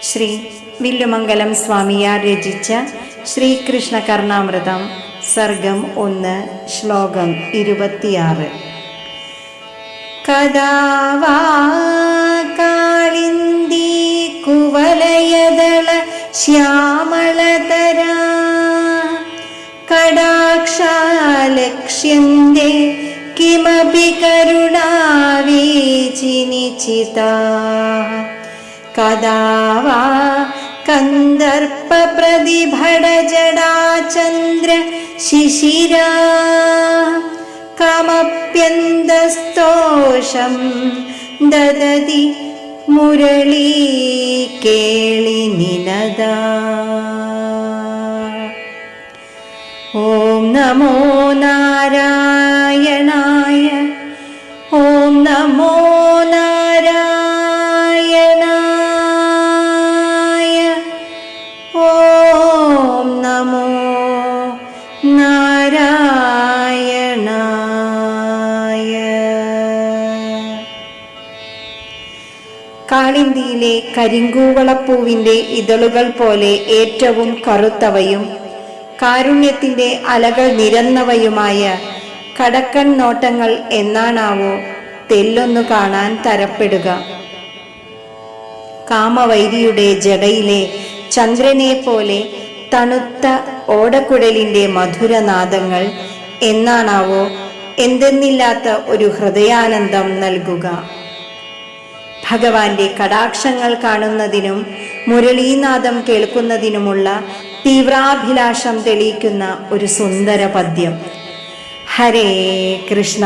ശ്രീ വില്ലുമംഗലം സ്വാമിയാർ രചിച്ച ശ്രീകൃഷ്ണ കർണാമൃതം സർഗം 1 ശ്ലോകം 26. കഥാ വാ കാളിന്ദീ കുവലയദള ശ്യാമളതരാ കടാക്ഷാലക്ഷ്യന്തേ കിമപി കരുണാവീചിനിചിതാ കഥാ വാ കന്ദർപ്പപ്രതിഭടജടാചന്ദ്ര ശിശിരാ കമപ്യന്തസ്തോഷം ദദതി മുരളീ കേളിനിനദാ. ഓം നമോ നാരായണായ. ഓം നമോ നാരായണായ. ഓം നമോ നാരായണായ. കാളിന്തിയിലെ കരിങ്കൂവളപ്പൂവിൻ്റെ ഇതളുകൾ പോലെ ഏറ്റവും കറുത്തവയും കാരുണ്യത്തിൻ്റെ അലകൾ നിരന്നവയുമായ കടക്കൺ നോട്ടങ്ങൾ എന്നാണാവോ തെല്ലൊന്നു കാണാൻ തരപ്പെടുക. കാമവൈരിയുടെ ജടയിലെ ചന്ദ്രനെ പോലെ തണുത്ത ഓടക്കുഴലിൻ്റെ മധുരനാദങ്ങൾ എന്നാണാവോ എന്തെന്നില്ലാത്ത ഒരു ഹൃദയാനന്ദം നൽകുക. ഭഗവാന്റെ കടാക്ഷങ്ങൾ കാണുന്നതിനും മുരളീനാദം കേൾക്കുന്നതിനുമുള്ള തീവ്രാഭിലാഷം തെളിയിക്കുന്ന ഒരു സുന്ദര പദ്യം. ഹരേ കൃഷ്ണ.